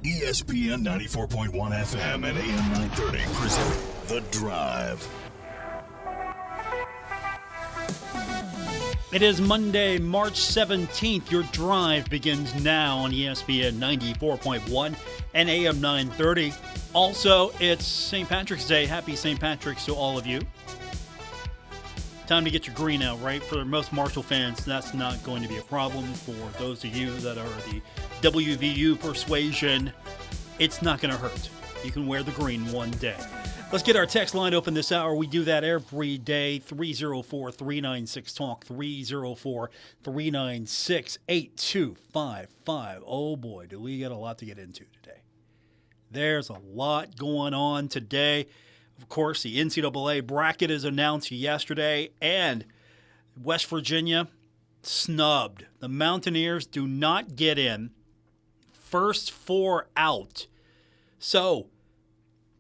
ESPN 94.1 FM and AM 930 present The Drive. It is Monday, March 17th. Your drive begins now on ESPN 94.1 and AM 930. Also, it's St. Patrick's Day. Happy St. Patrick's to all of you. Time to get your green out, right? For most Marshall fans, that's not going to be a problem. For those of you that are the WVU persuasion, it's not going to hurt. You can wear the green one day. Let's get our text line open this hour. We do that every day. 304-396-TALK, 304-396-8255. Oh boy, do we got a lot to get into today. There's a lot going on today. Of course, the NCAA bracket is announced yesterday, and West Virginia snubbed. The Mountaineers do not get in. First four out. So,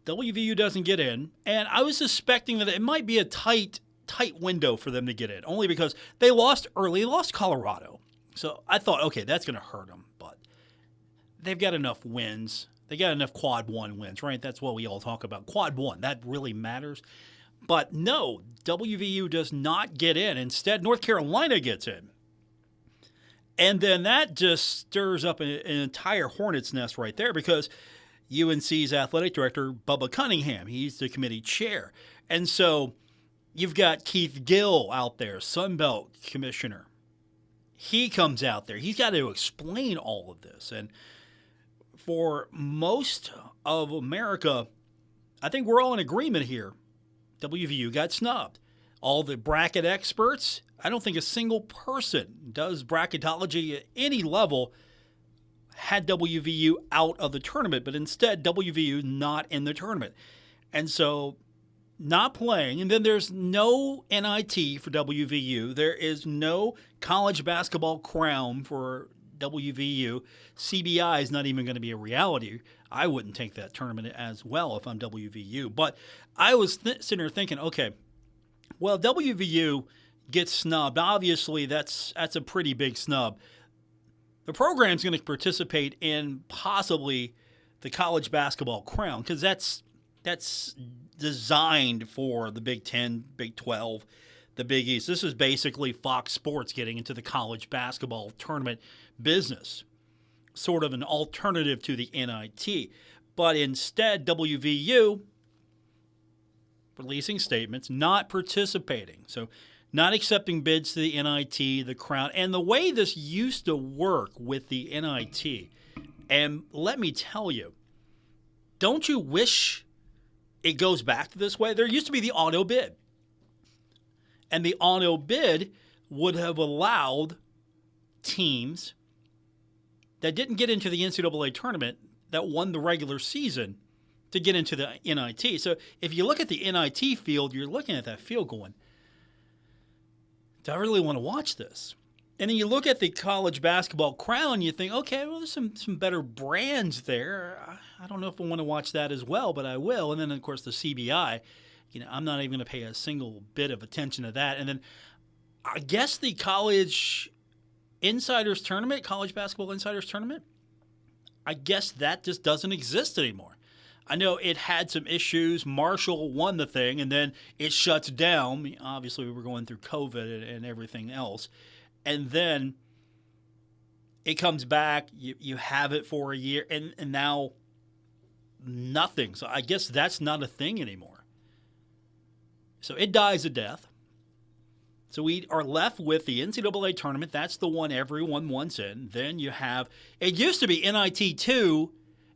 WVU doesn't get in, and I was suspecting that it might be a tight window for them to get in, only because they lost early, lost Colorado. So I thought, okay, that's going to hurt them, but they've got enough wins. They got enough quad one wins, right? That's what we all talk about. Quad one, that really matters. But no, WVU does not get in. Instead, North Carolina gets in. And then that just stirs up an entire hornet's nest right there, because UNC's athletic director, Bubba Cunningham, he's the committee chair. And so you've got Keith Gill out there, Sun Belt commissioner. He comes out there. He's got to explain all of this. And for most of America, I think we're all in agreement here. WVU got snubbed. All the bracket experts, I don't think a single person does bracketology at any level had WVU out of the tournament, but instead WVU not in the tournament. And so not playing, and then there's no NIT for WVU. There is no college basketball crown for WVU. CBI is not even going to be a reality. I wouldn't take that tournament as well if I'm WVU. But I was sitting there thinking, okay, well, WVU gets snubbed. Obviously, that's a pretty big snub. The program's going to participate in possibly the college basketball crown, because that's designed for the Big Ten, Big 12, the Big East. This is basically Fox Sports getting into the college basketball tournament business, sort of an alternative to the NIT. But instead, WVU releasing statements, not participating. So not accepting bids to the NIT, the crown, and the way this used to work with the NIT. And let me tell you, don't you wish it goes back to this way? There used to be the auto bid. And the auto bid would have allowed teams that didn't get into the NCAA tournament that won the regular season to get into the NIT. So if you look at the NIT field, you're looking at that field going, do I really want to watch this? And then you look at the college basketball crown, you think, okay, well, there's some better brands there. I don't know if I want to watch that as well, but I will. And then, of course, the CBI, I'm not even going to pay a single bit of attention to that. And then I guess the college insiders tournament, college basketball insiders tournament, I guess that just doesn't exist anymore. I know it had some issues. Marshall won the thing, and then it shuts down. Obviously, we were going through COVID and everything else. And then it comes back. You have it for a year, and now nothing. So I guess that's not a thing anymore. So it dies a death. So we are left with the NCAA tournament. That's the one everyone wants in. Then you have – it used to be NIT 2,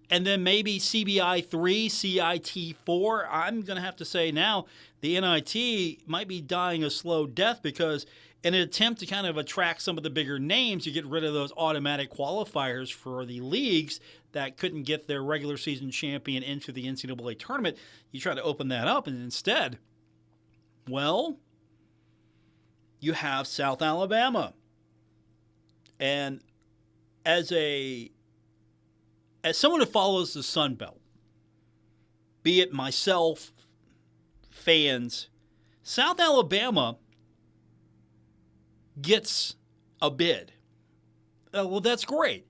and then maybe CBI 3, CIT 4. I'm going to have to say now the NIT might be dying a slow death, because in an attempt to kind of attract some of the bigger names, you get rid of those automatic qualifiers for the leagues that couldn't get their regular season champion into the NCAA tournament. You try to open that up, and instead, well, you have South Alabama. And as someone who follows the Sun Belt, be it myself, fans, South Alabama gets a bid. Well, that's great.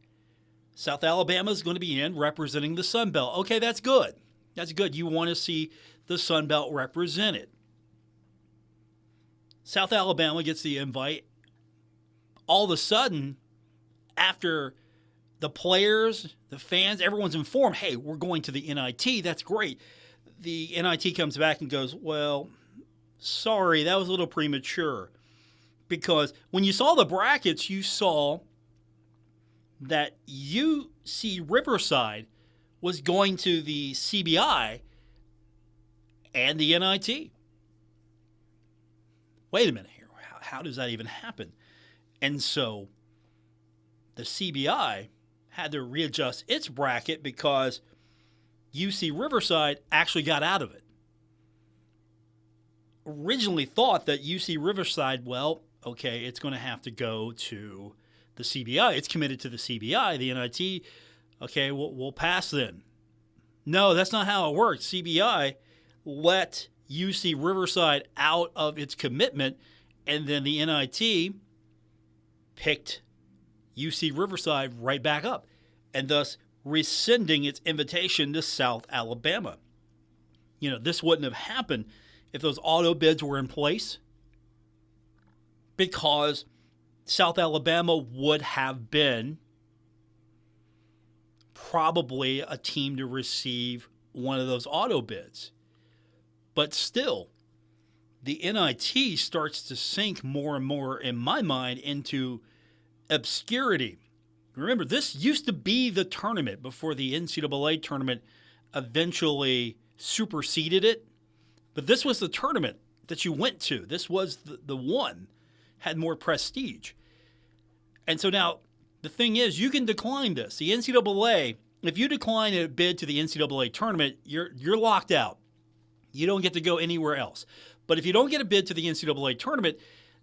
South Alabama is going to be in representing the Sun Belt. Okay, that's good. That's good. You want to see the Sun Belt represented. South Alabama gets the invite. All of a sudden, after the players, the fans, everyone's informed, hey, we're going to the NIT. That's great. The NIT comes back and goes, well, sorry, that was a little premature. Because when you saw the brackets, you saw that UC Riverside was going to the CBI and the NIT. Wait a minute here. How does that even happen? And so the CBI had to readjust its bracket because UC Riverside actually got out of it. Originally thought that UC Riverside, well, okay, it's going to have to go to the CBI. It's committed to the CBI, the NIT. Okay, we'll pass then. No, that's not how it works. CBI let UC Riverside out of its commitment, and then the NIT picked UC Riverside right back up, and thus rescinding its invitation to South Alabama. You know, this wouldn't have happened if those auto bids were in place, because South Alabama would have been probably a team to receive one of those auto bids. But still, the NIT starts to sink more and more, in my mind, into obscurity. Remember, this used to be the tournament before the NCAA tournament eventually superseded it. But this was the tournament that you went to. This was the one, had more prestige. And so now the thing is, you can decline this. The NCAA, if you decline a bid to the NCAA tournament, you're locked out. You don't get to go anywhere else. But if you don't get a bid to the NCAA tournament,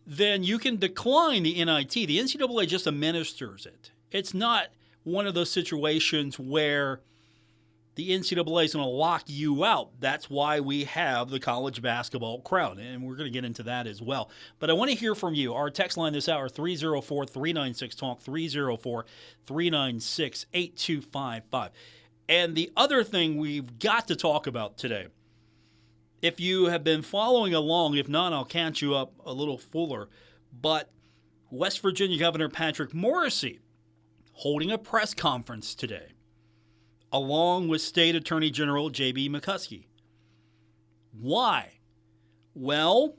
then you can decline the NIT. The NCAA just administers it. It's not one of those situations where the NCAA is going to lock you out. That's why we have the college basketball crown, and we're going to get into that as well. But I want to hear from you. Our text line this hour, 304-396-TALK, 304-396-8255. And the other thing we've got to talk about today, if you have been following along, if not, I'll catch you up a little fuller, but West Virginia Governor Patrick Morrisey holding a press conference today, along with State Attorney General J.B. McCuskey. Why? Well,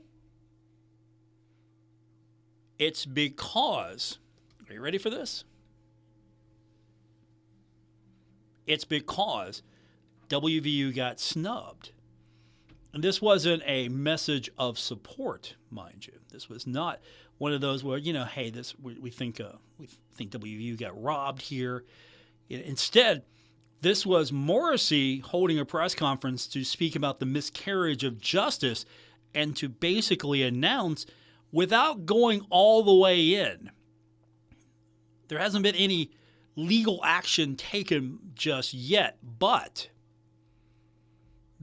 it's because, are you ready for this? It's because WVU got snubbed. And this wasn't a message of support, mind you. This was not one of those where, you know, hey, we think WVU got robbed here. Instead, this was Morrisey holding a press conference to speak about the miscarriage of justice and to basically announce, without going all the way in, there hasn't been any legal action taken just yet, but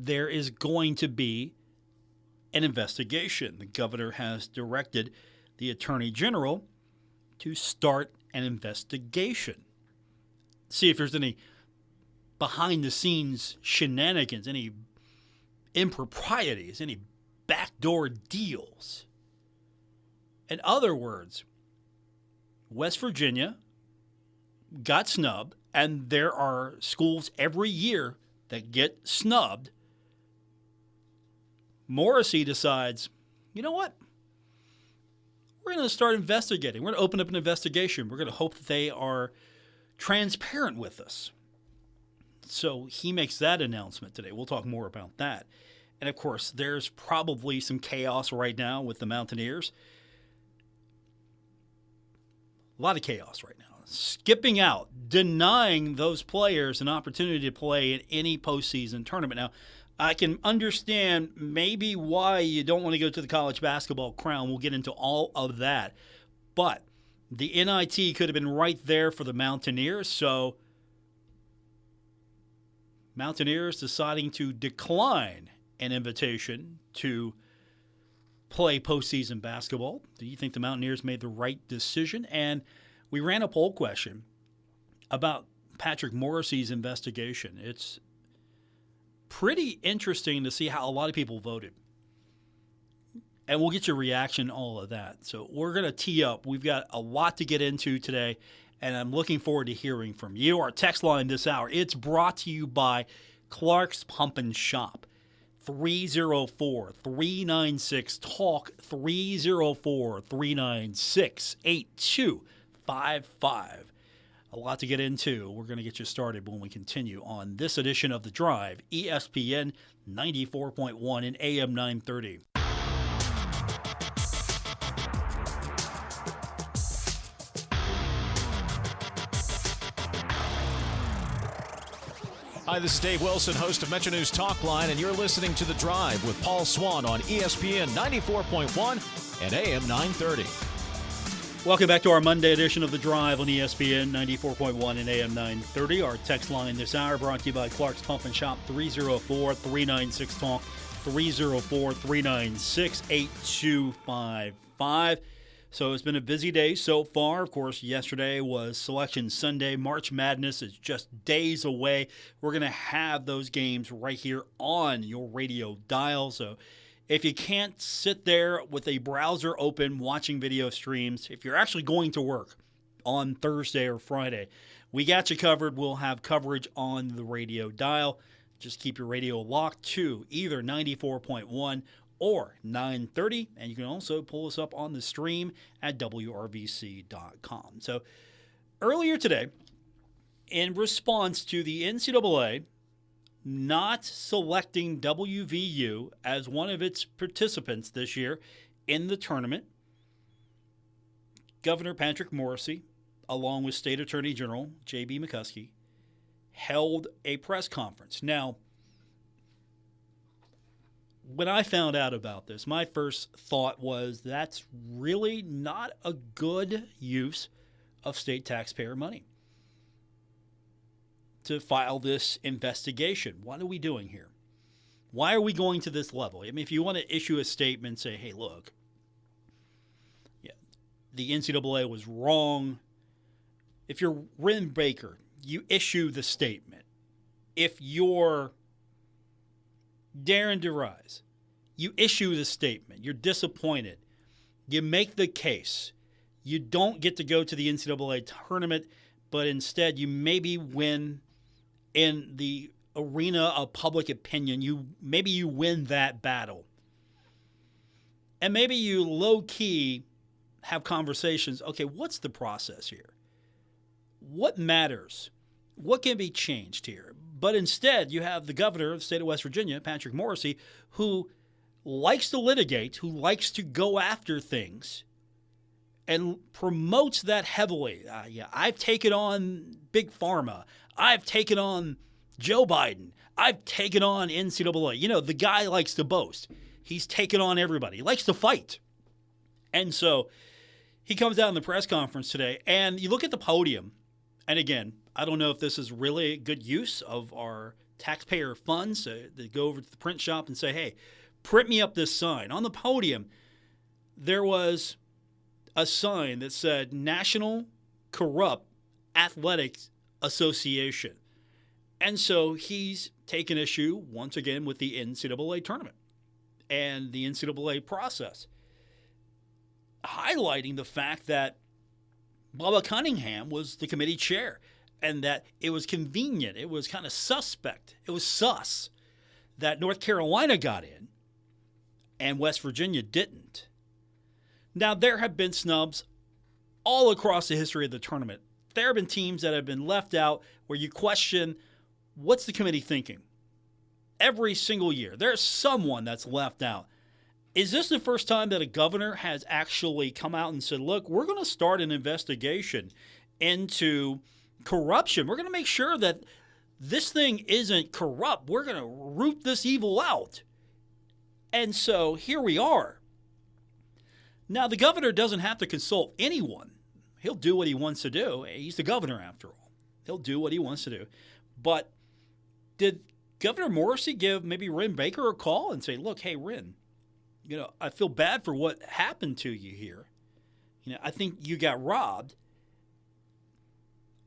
there is going to be an investigation. The governor has directed the Attorney General to start an investigation. See if there's any behind-the-scenes shenanigans, any improprieties, any backdoor deals. In other words, West Virginia got snubbed, and there are schools every year that get snubbed. Morrisey decides, you know what? We're going to start investigating. We're going to open up an investigation. We're going to hope that they are transparent with us. So he makes that announcement today. We'll talk more about that. And, of course, there's probably some chaos right now with the Mountaineers. A lot of chaos right now. Skipping out, denying those players an opportunity to play in any postseason tournament. Now, I can understand maybe why you don't want to go to the college basketball crown. We'll get into all of that. But the NIT could have been right there for the Mountaineers. So Mountaineers deciding to decline an invitation to play postseason basketball. Do you think the Mountaineers made the right decision? And we ran a poll question about Patrick Morrissey's investigation. It's pretty interesting to see how a lot of people voted. And we'll get your reaction, all of that. So we're going to tee up. We've got a lot to get into today, and I'm looking forward to hearing from you. Our text line this hour, it's brought to you by Clark's Pump and Shop. 304-396-TALK, 304-396-8255. A lot to get into. We're going to get you started when we continue on this edition of The Drive, ESPN 94.1 and AM 930. Hi, this is Dave Wilson, host of Metro News Talk Line, and you're listening to The Drive with Paul Swann on ESPN 94.1 and AM 930. Welcome back to our Monday edition of The Drive on ESPN 94.1 and AM 930. Our text line this hour brought to you by Clark's Pump and Shop, 304-396-TALK, 304-396-8255. So it's been a busy day so far. Of course, yesterday was Selection Sunday. March Madness is just days away. We're going to have those games right here on your radio dial. So if you can't sit there with a browser open watching video streams, if you're actually going to work on Thursday or Friday, we got you covered. We'll have coverage on the radio dial. Just keep your radio locked to either 94.1 or 930, and you can also pull us up on the stream at WRVC.com. So earlier today, in response to the NCAA not selecting WVU as one of its participants this year in the tournament, Governor Patrick Morrisey, along with State Attorney General J.B. McCuskey, held a press conference. Now, when I found out about this, my first thought was that's really not a good use of state taxpayer money to file this investigation. What are we doing here? Why are we going to this level? I mean, if you want to issue a statement and say, hey, look, yeah, the NCAA was wrong. If you're Wren Baker, you issue the statement. If you're Darren DeRise, you issue the statement. You're disappointed. You make the case. You don't get to go to the NCAA tournament, but instead you maybe win in the arena of public opinion. Maybe you win that battle. And maybe you low-key have conversations. Okay, what's the process here? What matters? What can be changed here? But instead, you have the governor of the state of West Virginia, Patrick Morrisey, who likes to litigate, who likes to go after things, and promotes that heavily. I've taken on Big Pharma. I've taken on Joe Biden. I've taken on NCAA. You know, the guy likes to boast. He's taken on everybody. He likes to fight. And so he comes out in the press conference today, and you look at the podium, and again, I don't know if this is really a good use of our taxpayer funds to go over to the print shop and say, hey, print me up this sign. On the podium, there was a sign that said National Corrupt Athletics Association. And so he's taken issue, once again, with the NCAA tournament and the NCAA process, highlighting the fact that Bubba Cunningham was the committee chair, and that it was convenient. It was kind of suspect. It was sus that North Carolina got in and West Virginia didn't. Now, there have been snubs all across the history of the tournament. There have been teams that have been left out where you question, what's the committee thinking? Every single year, there's someone that's left out. Is this the first time that a governor has actually come out and said, look, we're going to start an investigation into corruption? We're going to make sure that this thing isn't corrupt. We're going to root this evil out. And so here we are. Now, the governor doesn't have to consult anyone. He'll do what he wants to do. He's the governor, after all. He'll do what he wants to do. But did Governor Morrisey give maybe Wren Baker a call and say, look, hey, Wren, I feel bad for what happened to you here. I think you got robbed.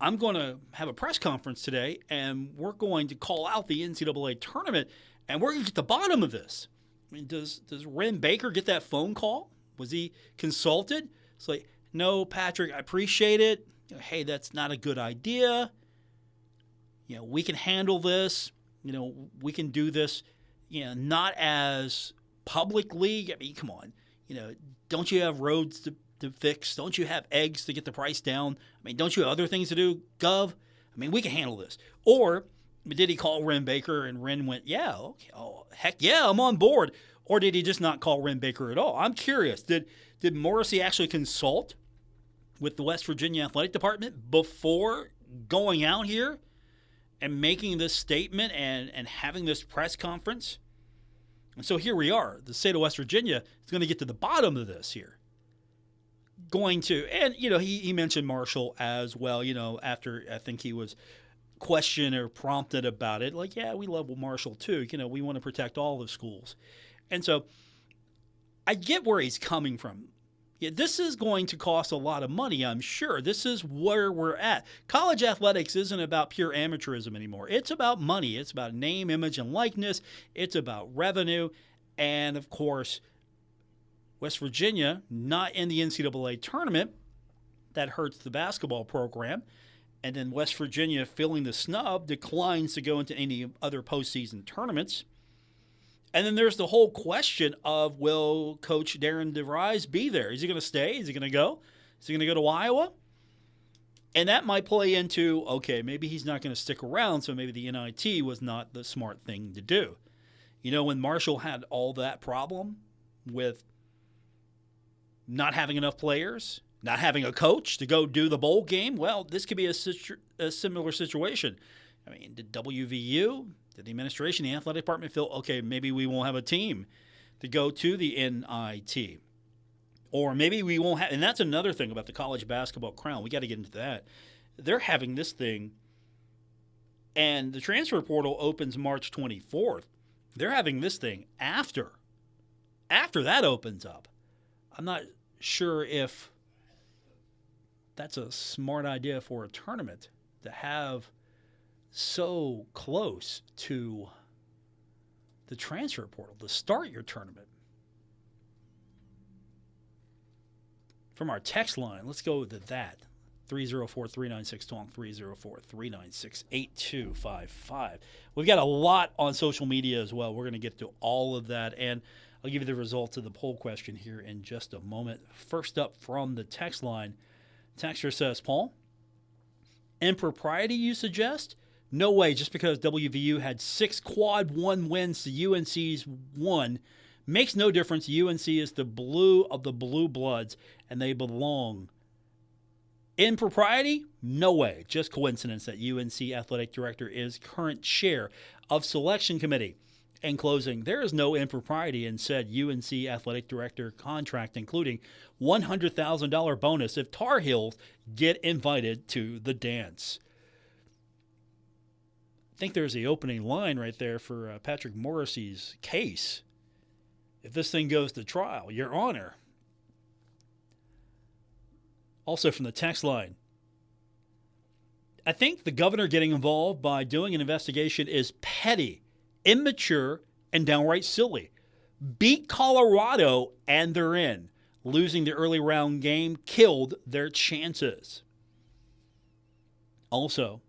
I'm going to have a press conference today, and we're going to call out the NCAA tournament, and we're going to get to the bottom of this. I mean, does Wren Baker get that phone call? Was he consulted? It's like, no, Patrick, I appreciate it. Hey, that's not a good idea. We can handle this. We can do this, not as publicly. I mean, come on. Don't you have roads to fix? Don't you have eggs to get the price down? I mean, don't you have other things to do, Gov? I mean, we can handle this. Or did he call Wren Baker and Wren went, yeah, okay, oh, heck yeah, I'm on board? Or did he just not call Wren Baker at all? I'm curious. Did Morrissey actually consult with the West Virginia Athletic Department before going out here and making this statement and having this press conference? And so here we are. The state of West Virginia is going to get to the bottom of this here. He mentioned Marshall as well, after I think he was questioned or prompted about it. Like, yeah, we love Marshall too. We want to protect all the schools. And so I get where he's coming from. Yeah, this is going to cost a lot of money, I'm sure. This is where we're at. College athletics isn't about pure amateurism anymore. It's about money. It's about name, image, and likeness. It's about revenue. And, of course, West Virginia not in the NCAA tournament. That hurts the basketball program. And then West Virginia, feeling the snub, declines to go into any other postseason tournaments. And then there's the whole question of, will Coach Darren DeVries be there? Is he going to stay? Is he going to go? Is he going to go to Iowa? And that might play into, okay, maybe he's not going to stick around, so maybe the NIT was not the smart thing to do. When Marshall had all that problem with not having enough players, not having a coach to go do the bowl game, well, this could be a similar situation. I mean, did WVU, did the administration, the athletic department feel, okay, maybe we won't have a team to go to the NIT? Or maybe we won't have, and that's another thing about the college basketball crown. We got to get into that. They're having this thing, and the transfer portal opens March 24th. They're having this thing after that opens up. I'm not sure if that's a smart idea for a tournament to have so close to the transfer portal to start your tournament. From our text line, let's go to that. 304-396-TALK, 304-396-8255. We've got a lot on social media as well. We're going to get to all of that, and I'll give you the results of the poll question here in just a moment. First up from the text line, texter says, Paul, impropriety you suggest? No way, just because WVU had 6 quad 1 wins to UNC's 1 makes no difference. UNC is the blue of the blue bloods, and they belong. Impropriety? No way. Just coincidence that UNC athletic director is current chair of selection committee. In closing, there is no impropriety in said UNC athletic director contract, including $100,000 bonus if Tar Heels get invited to the dance. I think there's the opening line right there for Patrick Morrissey's case. If this thing goes to trial, Your Honor. Also from the text line, I think the governor getting involved by doing an investigation is petty, immature, and downright silly. Beat Colorado and they're in. Losing the early round game killed their chances. Also,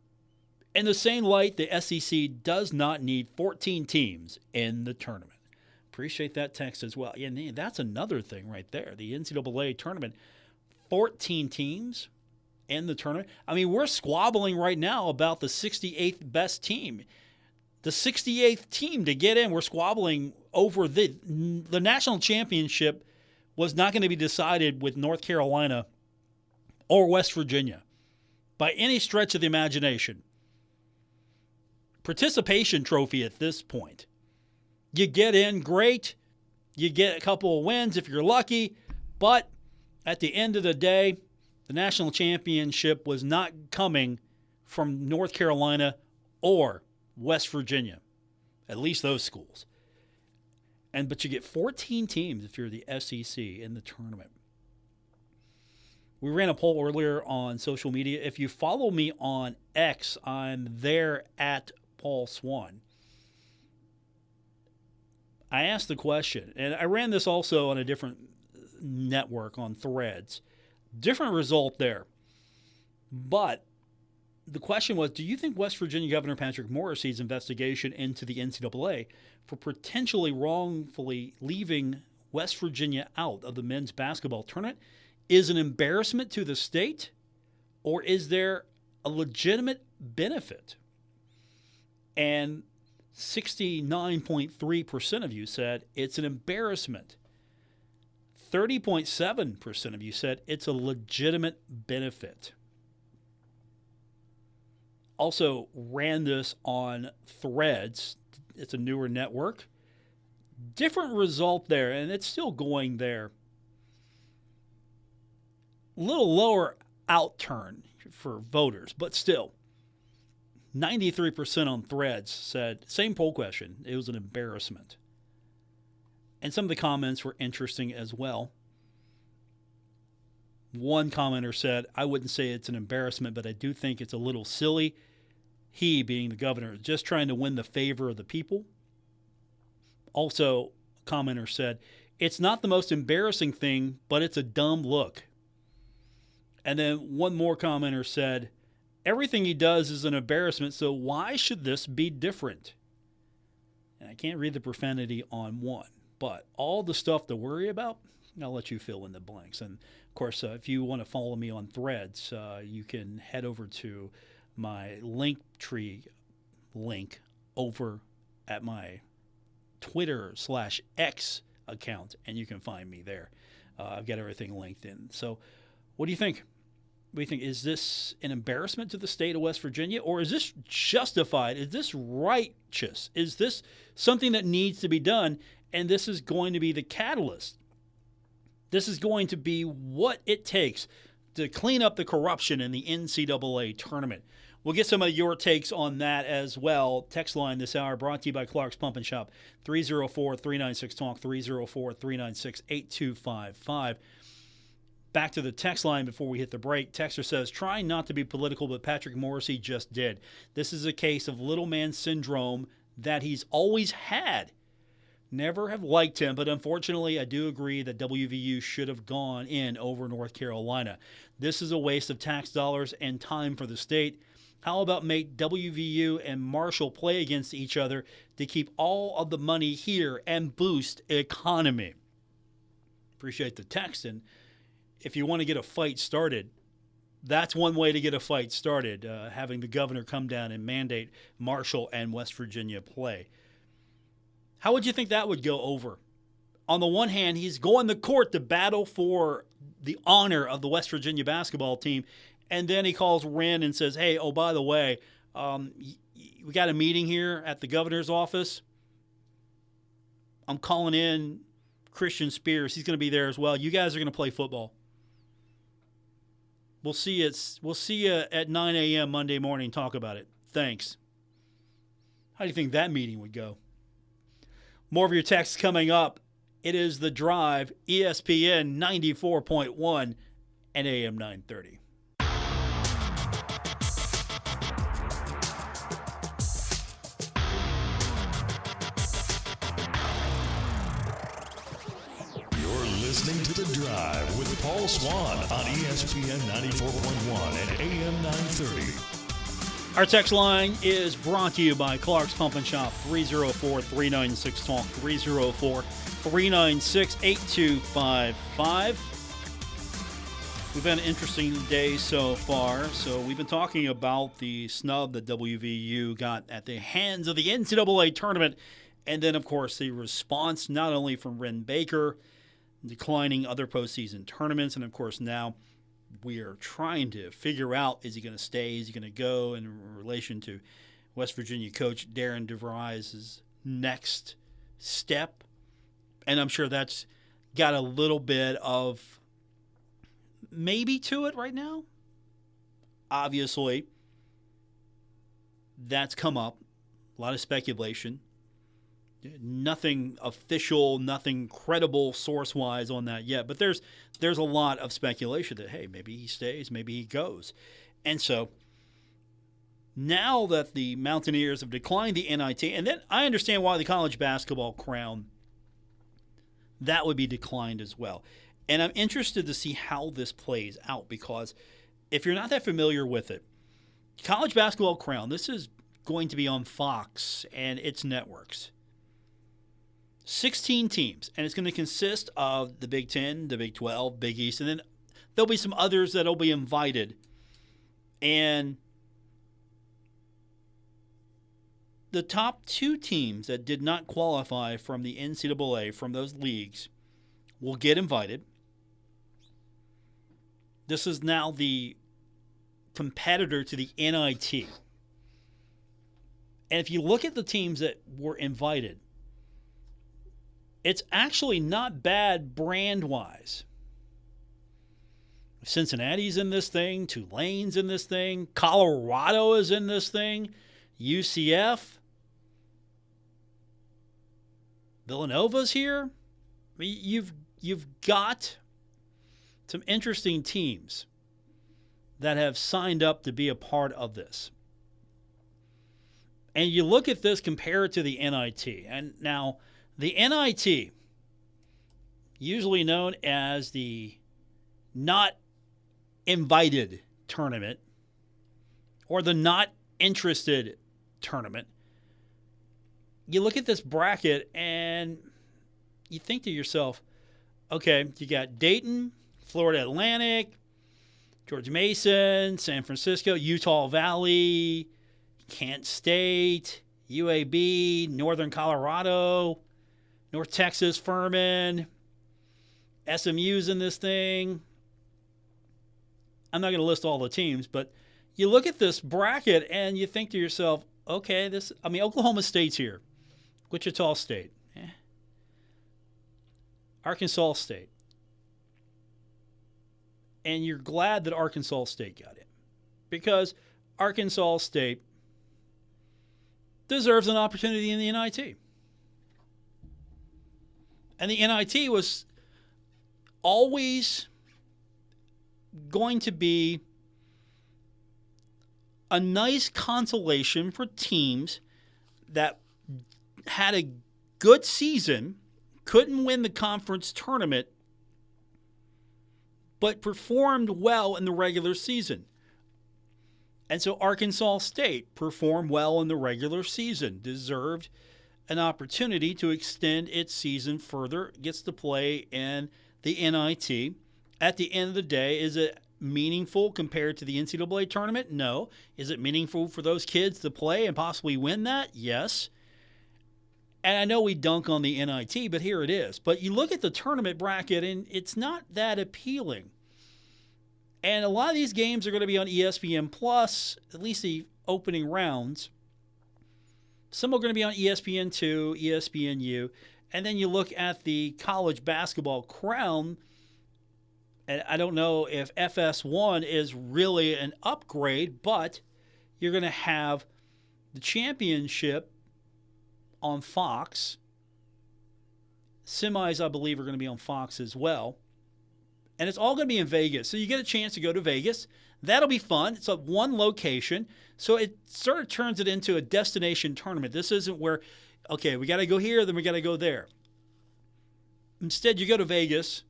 in the same light, the SEC does not need 14 teams in the tournament. Appreciate that text as well. Yeah, that's another thing right there. The NCAA tournament, 14 teams in the tournament. I mean, we're squabbling right now about the 68th best team. The 68th team to get in, we're squabbling over the national championship was not going to be decided with North Carolina or West Virginia by any stretch of the imagination. Participation trophy at this point. You get in, great. You get a couple of wins if you're lucky. But at the end of the day, the national championship was not coming from North Carolina or West Virginia, at least those schools. But you get 14 teams if you're the SEC in the tournament. We ran a poll earlier on social media. If you follow me on X, I'm there at Paul Swan. I asked the question, and I ran this also on a different network on Threads. Different result there. But the question was, do you think West Virginia Governor Patrick Morrisey's investigation into the NCAA for potentially wrongfully leaving West Virginia out of the men's basketball tournament is an embarrassment to the state, or is there a legitimate benefit? And 69.3% of you said it's an embarrassment. 30.7% of you said it's a legitimate benefit. Also ran this on Threads. It's a newer network. Different result there, and it's still going there. A little lower outturn for voters, but still. 93% on Threads said, same poll question, it was an embarrassment. And some of the comments were interesting as well. One commenter said, I wouldn't say it's an embarrassment, but I do think it's a little silly. He, being the governor, just trying to win the favor of the people. Also, a commenter said, it's not the most embarrassing thing, but it's a dumb look. And then one more commenter said, everything he does is an embarrassment, so why should this be different? And I can't read the profanity on one, but all the stuff to worry about, I'll let you fill in the blanks. And, of course, if you want to follow me on Threads, you can head over to my Linktree link over at my Twitter/X account, and you can find me there. I've got everything linked in. So what do you think? What do you think? Is this an embarrassment to the state of West Virginia, or is this justified? Is this righteous? Is this something that needs to be done, and this is going to be the catalyst? This is going to be what it takes to clean up the corruption in the NCAA tournament. We'll get some of your takes on that as well. Text line this hour brought to you by Clark's Pump and Shop, 304-396-TALK, 304-396-8255. Back to the text line before we hit the break. Texter says, trying not to be political, but Patrick Morrisey just did. This is a case of little man syndrome that he's always had. Never have liked him, but unfortunately, I do agree that WVU should have gone in over North Carolina. This is a waste of tax dollars and time for the state. How about make WVU and Marshall play against each other to keep all of the money here and boost economy? Appreciate the text. And if you want to get a fight started, that's one way to get a fight started, having the governor come down and mandate Marshall and West Virginia play. How would you think that would go over? On the one hand, he's going to court to battle for the honor of the West Virginia basketball team, and then he calls Wren and says, hey, oh, by the way, we got a meeting here at the governor's office. I'm calling in Christian Spears. He's going to be there as well. You guys are going to play football. We'll see you at 9 a.m. Monday morning. Talk about it. Thanks. How do you think that meeting would go? More of your texts coming up. It is The Drive, ESPN 94.1 and AM 930. Listening to The Drive with Paul Swan on ESPN 94.1 and AM 930. Our text line is brought to you by Clark's Pump and Shop, 304-396-TALK, 304-396-8255. We've had an interesting day so far. So we've been talking about the snub that WVU got at the hands of the NCAA tournament. And then, of course, the response not only from Wren Baker, declining other postseason tournaments. And, of course, now we are trying to figure out, is he going to stay? Is he going to go in relation to West Virginia coach Darren DeVries' next step? And I'm sure that's got a little bit of maybe to it right now. Obviously, that's come up. A lot of speculation. Nothing official, nothing credible source-wise on that yet. But there's a lot of speculation that, hey, maybe he stays, maybe he goes. And so now that the Mountaineers have declined the NIT, and then I understand why the college basketball crown, that would be declined as well. And I'm interested to see how this plays out, because if you're not that familiar with it, college basketball crown, this is going to be on Fox and its networks. 16 teams, and it's going to consist of the Big Ten, the Big 12, Big East, and then there'll be some others that'll be invited. And the top 2 teams that did not qualify from the NCAA, from those leagues, will get invited. This is now the competitor to the NIT. And if you look at the teams that were invited, it's actually not bad brand-wise. Cincinnati's in this thing. Tulane's in this thing. Colorado is in this thing. UCF. Villanova's here. I mean, you've got some interesting teams that have signed up to be a part of this. And you look at this compared to the NIT. And now, the NIT, usually known as the not invited tournament or the not interested tournament, you look at this bracket and you think to yourself, okay, you got Dayton, Florida Atlantic, George Mason, San Francisco, Utah Valley, Kent State, UAB, Northern Colorado, North Texas, Furman, SMU's in this thing. I'm not going to list all the teams, but you look at this bracket and you think to yourself, okay, Oklahoma State's here. Wichita State. Arkansas State. And you're glad that Arkansas State got in, because Arkansas State deserves an opportunity in the NIT. And the NIT was always going to be a nice consolation for teams that had a good season, couldn't win the conference tournament, but performed well in the regular season. And so Arkansas State performed well in the regular season, deserved an opportunity to extend its season further, gets to play in the NIT. At the end of the day, is it meaningful compared to the NCAA tournament? No. Is it meaningful for those kids to play and possibly win that? Yes. And I know we dunk on the NIT, but here it is. But you look at the tournament bracket, and it's not that appealing. And a lot of these games are going to be on ESPN Plus, at least the opening rounds. Some are going to be on ESPN2, ESPNU. And then you look at the college basketball crown, and I don't know if FS1 is really an upgrade, but you're going to have the championship on Fox. Semis, I believe, are going to be on Fox as well. And it's all going to be in Vegas. So you get a chance to go to Vegas. That'll be fun. It's at one location. So it sort of turns it into a destination tournament. This isn't where, okay, we got to go here, then we got to go there. Instead, you go to Vegas.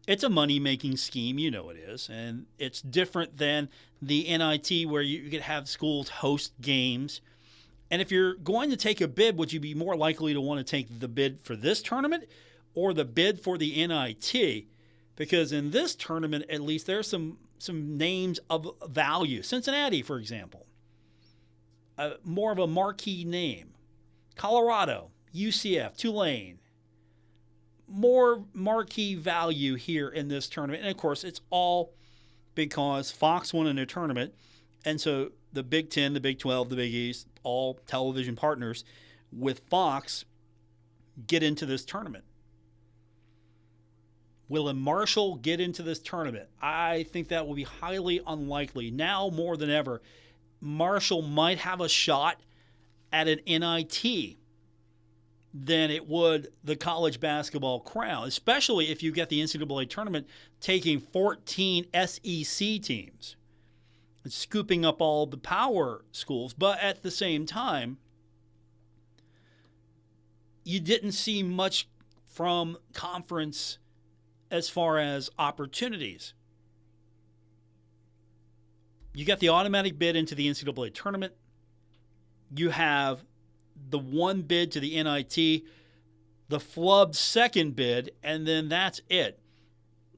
It's a money-making scheme. You know it is. And it's different than the NIT where you could have schools host games. And if you're going to take a bid, would you be more likely to want to take the bid for this tournament or the bid for the NIT? Because in this tournament, at least, there's some names of value. Cincinnati, for example, more of a marquee name. Colorado, UCF, Tulane, more marquee value here in this tournament. And, of course, it's all because Fox won in a tournament. And so the Big Ten, the Big 12, the Big East, all television partners with Fox get into this tournament. Will a Marshall get into this tournament? I think that will be highly unlikely. Now more than ever, Marshall might have a shot at an NIT. than it would the college basketball crown, especially if you get the NCAA tournament taking 14 SEC teams and scooping up all the power schools. But at the same time, you didn't see much from conference as far as opportunities. You got the automatic bid into the NCAA tournament. You have the one bid to the NIT, the flubbed second bid, and then that's it.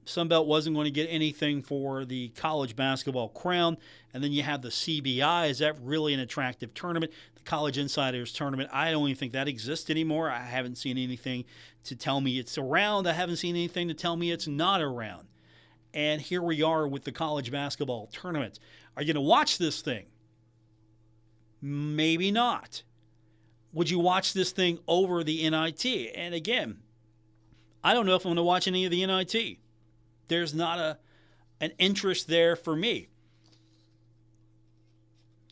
Sunbelt wasn't going to get anything for the college basketball crown. And then you have the CBI. Is that really an attractive tournament? The College Insiders Tournament, I don't even think that exists anymore. I haven't seen anything to tell me it's around. I haven't seen anything to tell me it's not around. And here we are with the college basketball tournament. Are you going to watch this thing? Maybe not. Would you watch this thing over the NIT? And again, I don't know if I'm going to watch any of the NIT. There's not an interest there for me.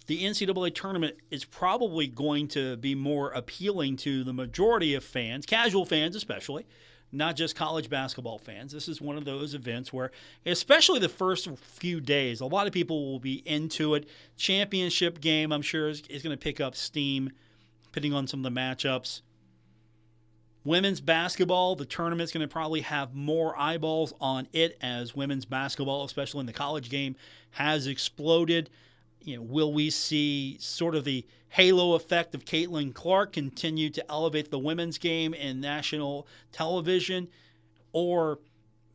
The NCAA tournament is probably going to be more appealing to the majority of fans, casual fans especially, not just college basketball fans. This is one of those events where, especially the first few days, a lot of people will be into it. Championship game, I'm sure, is going to pick up steam, depending on some of the matchups. Women's basketball, the tournament's going to probably have more eyeballs on it as women's basketball, especially in the college game, has exploded. Will we see sort of the halo effect of Caitlin Clark continue to elevate the women's game in national television? Or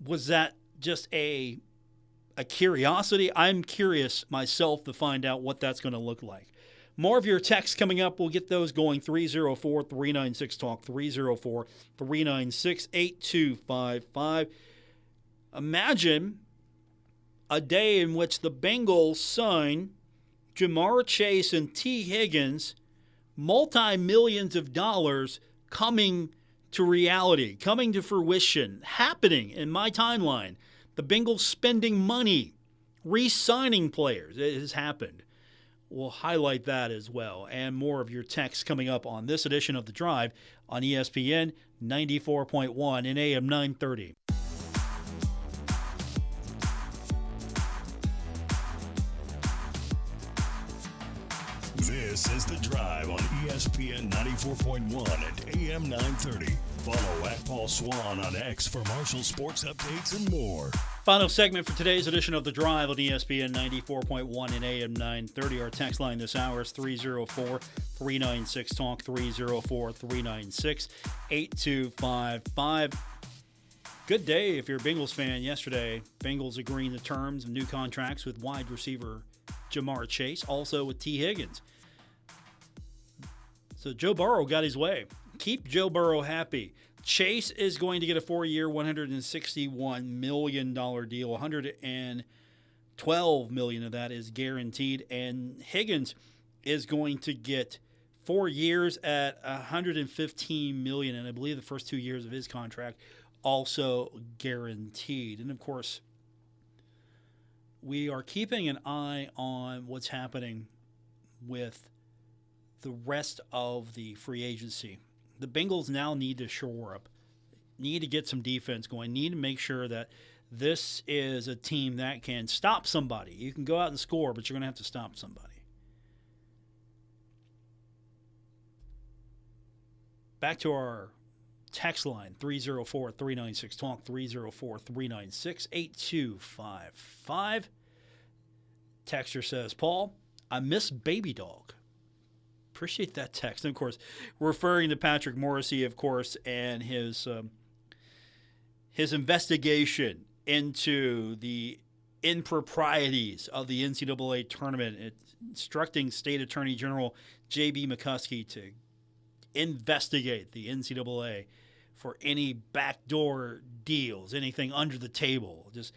was that just a curiosity? I'm curious myself to find out what that's going to look like. More of your texts coming up. We'll get those going. 304-396-TALK, 304-396-8255. Imagine a day in which the Bengals sign Ja'Marr Chase and T. Higgins, multi-millions of dollars coming to reality, coming to fruition, happening in my timeline. The Bengals spending money, re-signing players. It has happened. We'll highlight that as well. And more of your texts coming up on this edition of The Drive on ESPN 94.1 and AM 930. This is The Drive on ESPN 94.1 and AM 930. Follow at Paul Swan on X for Marshall sports updates and more. Final segment for today's edition of The Drive on ESPN 94.1 and AM 930. Our text line this hour is 304-396-TALK, 304-396-8255. Good day if you're a Bengals fan. Yesterday, Bengals agreeing to terms of new contracts with wide receiver Ja'Marr Chase, also with T. Higgins. So Joe Burrow got his way. Keep Joe Burrow happy. Chase is going to get a 4-year, $161 million deal. $112 million of that is guaranteed. And Higgins is going to get 4 years at $115 million. And I believe the first 2 years of his contract also guaranteed. And, of course, we are keeping an eye on what's happening with the rest of the free agency. The Bengals now need to shore up, need to get some defense going, need to make sure that this is a team that can stop somebody. You can go out and score, but you're going to have to stop somebody. Back to our text line, 304-396-TALK, 304-396-8255. Texter says, Paul, I miss Baby Dog. Appreciate that text. And, of course, referring to Patrick Morrissey, of course, and his investigation into the improprieties of the NCAA tournament, instructing State Attorney General J.B. McCuskey to investigate the NCAA for any backdoor deals, anything under the table. Just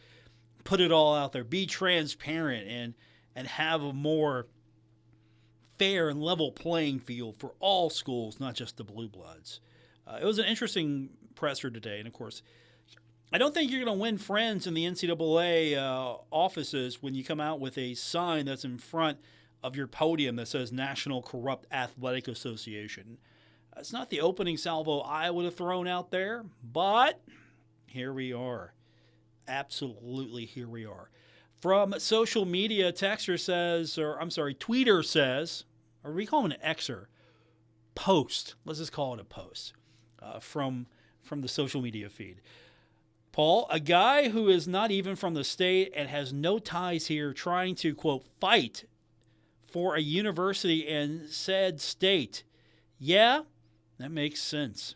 put it all out there. Be transparent and have a more fair and level playing field for all schools, not just the Blue Bloods. It was an interesting presser today. And, of course, I don't think you're going to win friends in the NCAA offices when you come out with a sign that's in front of your podium that says National Corrupt Athletic Association. It's not the opening salvo I would have thrown out there, but here we are. Absolutely, here we are. From social media, Texter says, Tweeter says, or we call him an Xer, post. Let's just call it a post from the social media feed. Paul, a guy who is not even from the state and has no ties here trying to, quote, fight for a university in said state. Yeah, that makes sense.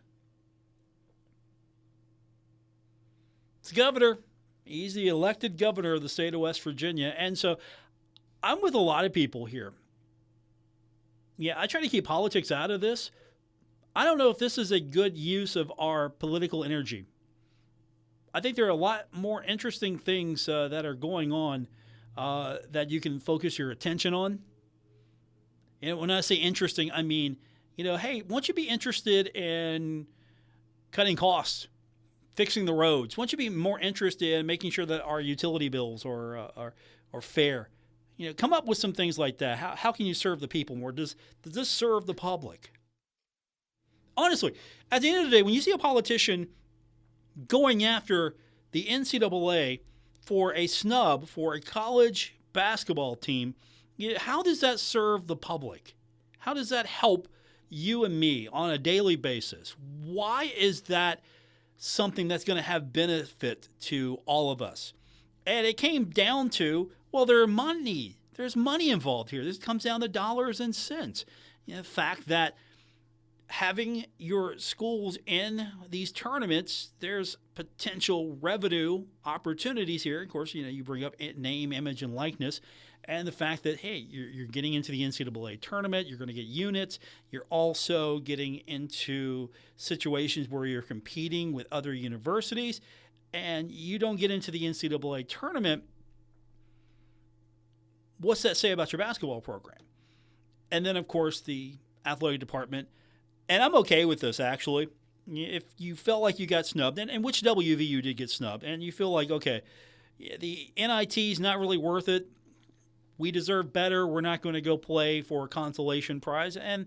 It's the governor. He's the elected governor of the state of West Virginia. And so I'm with a lot of people here. Yeah, I try to keep politics out of this. I don't know if this is a good use of our political energy. I think there are a lot more interesting things that are going on that you can focus your attention on. And when I say interesting, I mean, hey, won't you be interested in cutting costs, fixing the roads? Won't you be more interested in making sure that our utility bills are fair? Come up with some things like that. How can you serve the people more? Does this serve the public? Honestly, at the end of the day, when you see a politician going after the NCAA for a snub for a college basketball team, how does that serve the public? How does that help you and me on a daily basis? Why is that something that's going to have benefit to all of us? And it came down to, well, there's money involved here. This comes down to dollars and cents. The fact that having your schools in these tournaments, there's potential revenue opportunities here. Of course, you bring up name, image, and likeness. And the fact that, hey, you're getting into the NCAA tournament, you're going to get units. You're also getting into situations where you're competing with other universities, and you don't get into the NCAA tournament. What's that say about your basketball program? And then, of course, the athletic department. And I'm okay with this, actually. If you felt like you got snubbed, and which WVU did get snubbed, and you feel like, okay, the NIT is not really worth it. We deserve better. We're not going to go play for a consolation prize. And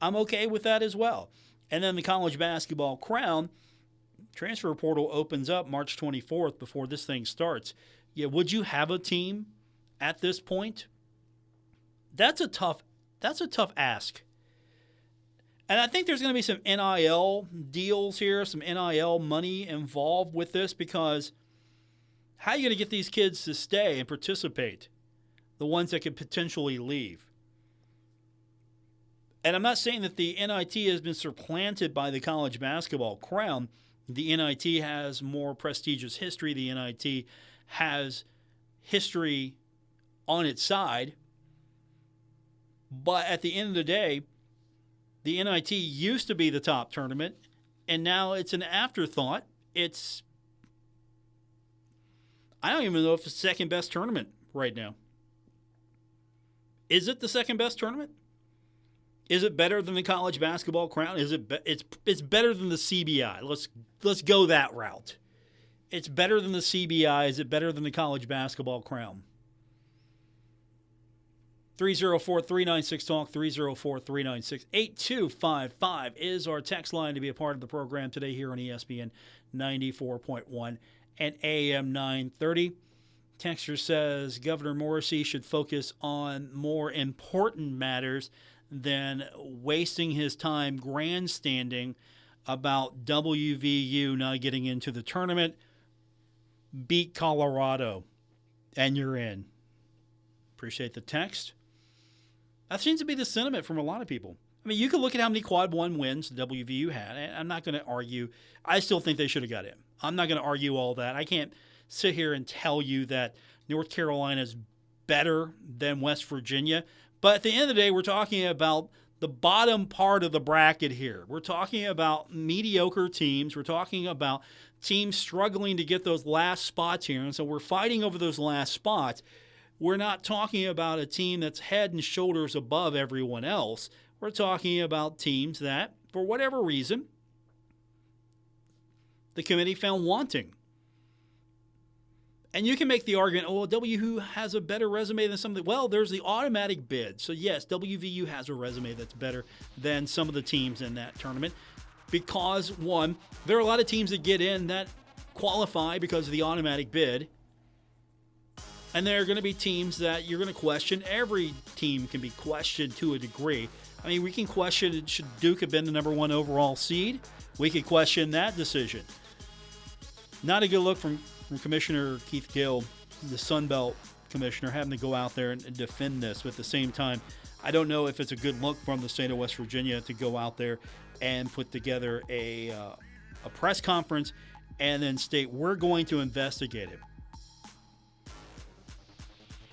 I'm okay with that as well. And then the college basketball crown, transfer portal opens up March 24th before this thing starts. Yeah, would you have a team at this point? That's a tough ask. And I think there's going to be some NIL deals here, some NIL money involved with this, because how are you going to get these kids to stay and participate? The ones that could potentially leave. And I'm not saying that the NIT has been supplanted by the college basketball crown. The NIT has more prestigious history. The NIT has history on its side. But at the end of the day, the NIT used to be the top tournament, and now it's an afterthought. I don't even know if it's the second best tournament right now. Is it the second best tournament? Is it better than the college basketball crown? It's better than the CBI. Let's go that route. It's better than the CBI. Is it better than the college basketball crown? 304-396-TALK, 304-396-8255 is our text line to be a part of the program today here on ESPN 94.1 and AM 930. Texter says Governor Morrisey should focus on more important matters than wasting his time grandstanding about WVU not getting into the tournament. Beat Colorado, and you're in. Appreciate the text. That seems to be the sentiment from a lot of people. I mean, you can look at how many quad one wins WVU had, and I'm not going to argue. I still think they should have got in. I'm not going to argue all that. I can't sit here and tell you that North Carolina is better than West Virginia. But at the end of the day, we're talking about the bottom part of the bracket here. We're talking about mediocre teams. We're talking about teams struggling to get those last spots here. And so we're fighting over those last spots. We're not talking about a team that's head and shoulders above everyone else. We're talking about teams that, for whatever reason, the committee found wanting. And you can make the argument, oh, WVU has a better resume than some of the. Well, there's the automatic bid. So, yes, WVU has a resume that's better than some of the teams in that tournament because, one, there are a lot of teams that get in that qualify because of the automatic bid. And there are going to be teams that you're going to question. Every team can be questioned to a degree. I mean, we can question, should Duke have been the number 1 overall seed? We could question that decision. Not a good look from Commissioner Keith Gill, the Sun Belt commissioner, having to go out there and defend this. But at the same time, I don't know if it's a good look from the state of West Virginia to go out there and put together a press conference and then state, we're going to investigate it.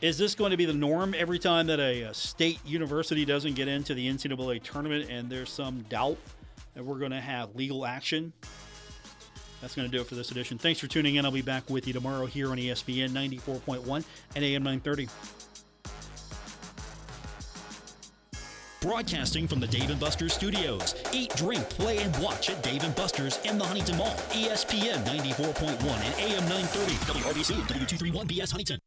Is this going to be the norm every time that a state university doesn't get into the NCAA tournament and there's some doubt that we're going to have legal action? That's going to do it for this edition. Thanks for tuning in. I'll be back with you tomorrow here on ESPN 94.1 and AM 930. Broadcasting from the Dave & Buster's studios. Eat, drink, play, and watch at Dave & Buster's in the Huntington Mall. ESPN 94.1 and AM 930. WRBC, W231BS Huntington.